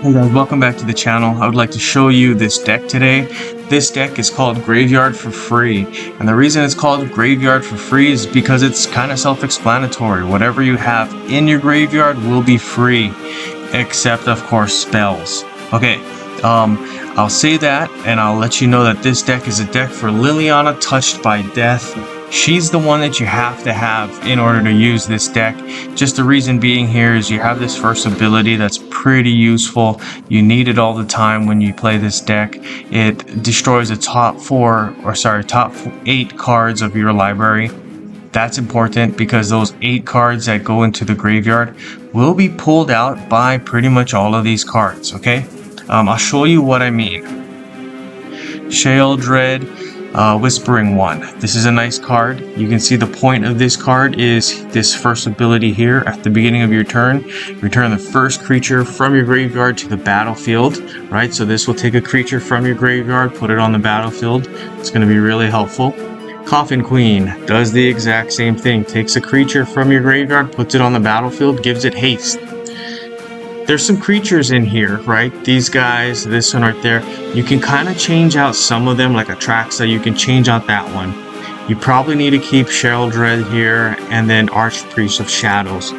Hey guys, welcome back to the channel. I would like to show you this deck today. This deck is called Graveyard for Free, and the reason it's called Graveyard for Free is because it's kind of self-explanatory. Whatever you have in your graveyard will be free, except of course spells. Okay, I'll say that, and I'll let you know that this deck is a deck for Liliana Touched by Death. She's the one that you have to have in order to use this deck. Just the reason being here is you have this first ability that's pretty useful. You need it all the time when you play this deck. It destroys the top 8 cards of your library. That's important because those 8 cards that go into the graveyard will be pulled out by pretty much all of these cards, okay? I'll show you what I mean. Sheoldred, Whispering One. This is a nice card. You can see the point of this card is this first ability here. At the beginning of your turn, return the first creature from your graveyard to the battlefield, right? So this will take a creature from your graveyard, put it on the battlefield. It's going to be really helpful. Coffin Queen does the exact same thing. Takes a creature from your graveyard, puts it on the battlefield, gives it haste. There's some creatures in here, right? These guys, this one right there. You can kind of change out some of them, like Atraxa. You can change out that one. You probably need to keep Sheoldred here, and then Archpriest of Shadows.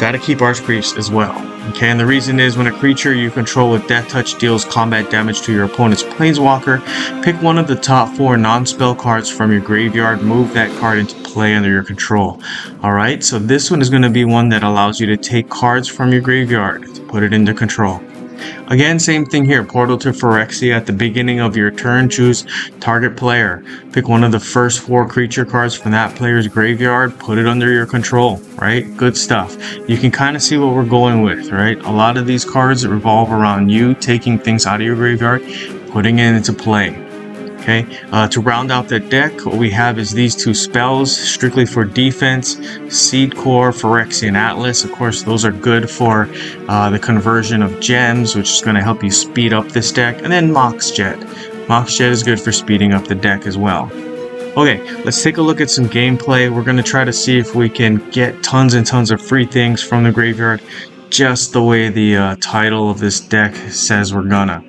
Gotta keep Archpriest as well. Okay, and the reason is when a creature you control with Death Touch deals combat damage to your opponent's Planeswalker, pick one of the top 4 non-spell cards from your graveyard, move that card into play under your control. Alright, so this one is going to be one that allows you to take cards from your graveyard to put it into control. Again, same thing here. Portal to Phyrexia. At the beginning of your turn, choose target player. Pick one of the first 4 creature cards from that player's graveyard, put it under your control, right? Good stuff. You can kind of see what we're going with, right? A lot of these cards revolve around you taking things out of your graveyard, putting it into play. Okay, to round out the deck, what we have is these 2 spells, strictly for defense, Seed Core, Phyrexian Atlas. Of course, those are good for the conversion of gems, which is going to help you speed up this deck. And then Mox Jet. Mox Jet is good for speeding up the deck as well. Okay, let's take a look at some gameplay. We're going to try to see if we can get tons and tons of free things from the graveyard, just the way the title of this deck says we're gonna.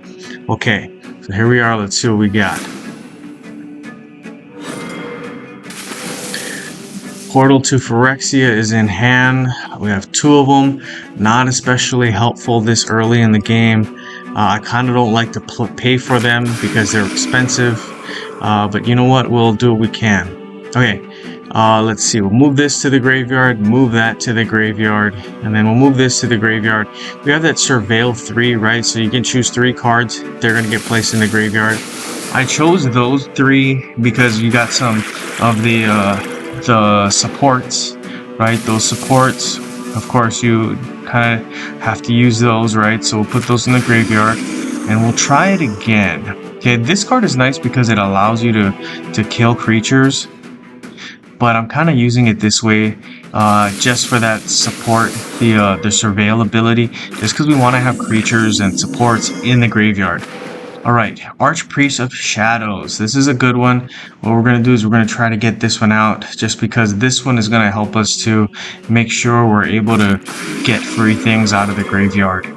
Okay, so here we are. Let's see what we got. Portal to Phyrexia is in hand. We have 2 of them. Not especially helpful this early in the game. I kind of don't like to pay for them because they're expensive. But you know what? We'll do what we can. Okay, let's see. We'll move this to the graveyard, move that to the graveyard, and then we'll move this to the graveyard. We have that Surveil 3, right? So you can choose 3 cards. They're going to get placed in the graveyard. I chose those 3 because you got some of the supports, right? Those supports, of course, you kind of have to use those, right? So we'll put those in the graveyard and we'll try it again. Okay, this card is nice because it allows you to kill creatures, but I'm kind of using it this way just for that support, the Surveil ability, just because we want to have creatures and supports in the graveyard. Alright, Archpriest of Shadows. This is a good one. What we're going to do is we're going to try to get this one out, just because this one is going to help us to make sure we're able to get free things out of the graveyard.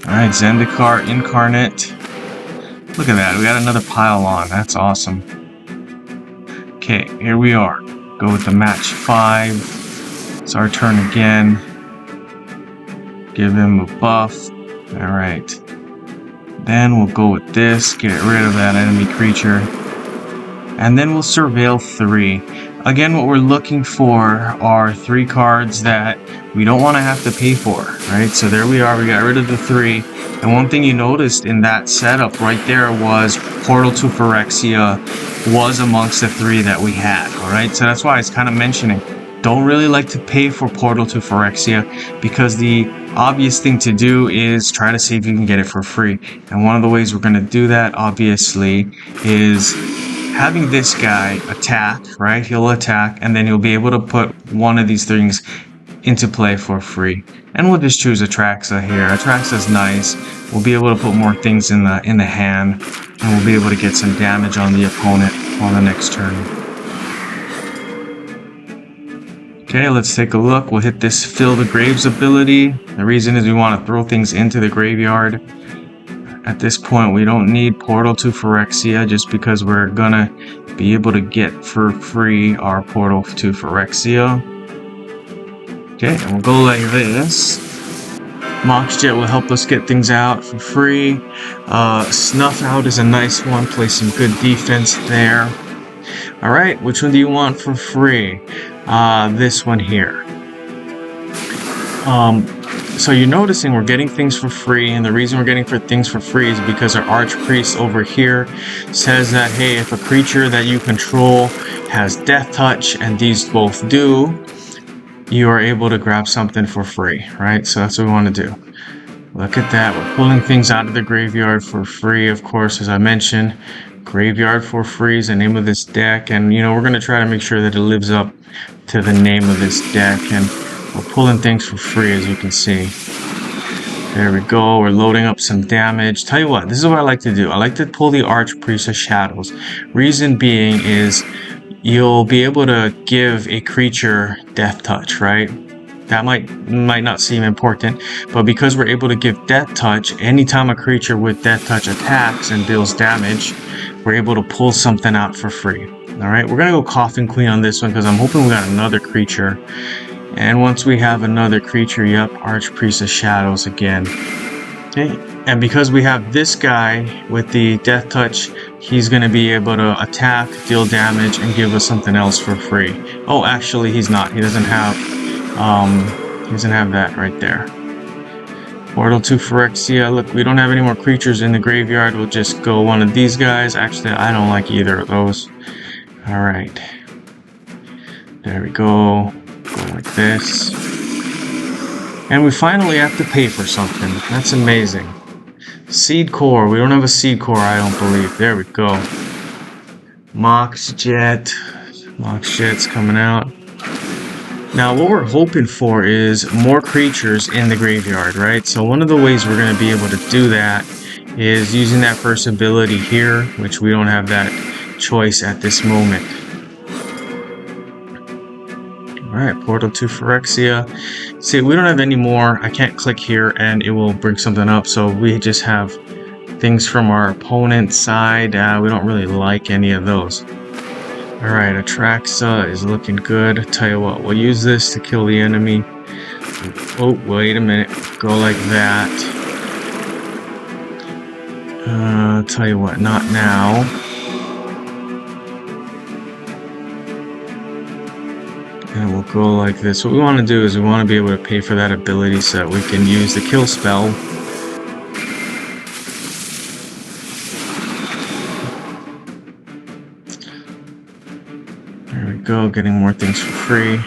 Alright, Zendikar Incarnate. Look at that, we got another pile on. That's awesome. Okay, here we are. Go with the match 5. It's our turn again. Give him a buff. Alright. Then we'll go with this. Get rid of that enemy creature. And then we'll Surveil 3. Again, what we're looking for are 3 cards that we don't want to have to pay for. Right? So there we are. We got rid of the 3. And one thing you noticed in that setup right there was Portal to Phyrexia was amongst the 3 that we had. Alright? So that's why I was kind of mentioning. Don't really like to pay for Portal to Phyrexia because the obvious thing to do is try to see if you can get it for free. And one of the ways we're going to do that, obviously, is having this guy attack, right? He'll attack, and then you'll be able to put one of these things into play for free. And we'll just choose Atraxa here. Atraxa's nice. We'll be able to put more things in the hand, and we'll be able to get some damage on the opponent on the next turn. Okay, let's take a look. We'll hit this Fill the Graves ability. The reason is we want to throw things into the graveyard. At this point, we don't need Portal to Phyrexia just because we're gonna be able to get for free our Portal to Phyrexia. Okay, and we'll go like this. Mox Jet will help us get things out for free. Snuff Out is a nice one. Play some good defense there. Alright, which one do you want for free? This one here. So you're noticing we're getting things for free, and the reason we're getting things for free is because our Archpriest over here says that, hey, if a creature that you control has Death Touch, and these both do, you are able to grab something for free, right? So that's what we want to do. Look at that. We're pulling things out of the graveyard for free, of course, as I mentioned. Graveyard for free is the name of this deck, and you know, we're going to try to make sure that it lives up to the name of this deck, and we're pulling things for free, as you can see. There we go. We're loading up some damage. Tell you what, this is what I like to do. I like to pull the Archpriest of Shadows. Reason being is you'll be able to give a creature Death Touch, right? That might not seem important, but because we're able to give Death Touch, anytime a creature with Death Touch attacks and deals damage, we're able to pull something out for free. Alright, we're going to go Coffin Queen on this one because I'm hoping we got another creature. And once we have another creature, yep, Archpriest of Shadows again. Okay, and because we have this guy with the Death Touch, he's going to be able to attack, deal damage, and give us something else for free. Oh, actually, he's not. He doesn't have that right there. Portal to Phyrexia. Look, we don't have any more creatures in the graveyard. We'll just go one of these guys. Actually, I don't like either of those. Alright. There we go. Go like this. And we finally have to pay for something. That's amazing. Seed Core. We don't have a Seed Core, I don't believe. There we go. Mox Jet. Mox Jet's coming out. Now, what we're hoping for is more creatures in the graveyard, right? So one of the ways we're going to be able to do that is using that first ability here, which we don't have that choice at this moment. Alright, Portal to Phyrexia. See, we don't have any more. I can't click here and it will bring something up. So we just have things from our opponent's side. We don't really like any of those. Alright, Atraxa is looking good. Tell you what, we'll use this to kill the enemy. Oh, wait a minute. Go like that. Tell you what, not now. And we'll go like this. What we want to do is we want to be able to pay for that ability so that we can use the kill spell. There we go, getting more things for free.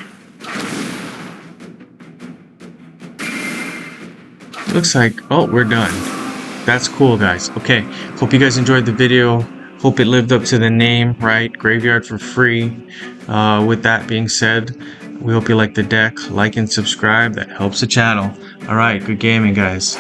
Looks like, oh, we're done. That's cool, guys. Okay, hope you guys enjoyed the video. Hope it lived up to the name, right? Graveyard for free. With that being said, we hope you like the deck. Like and subscribe. That helps the channel. Alright, good gaming, guys.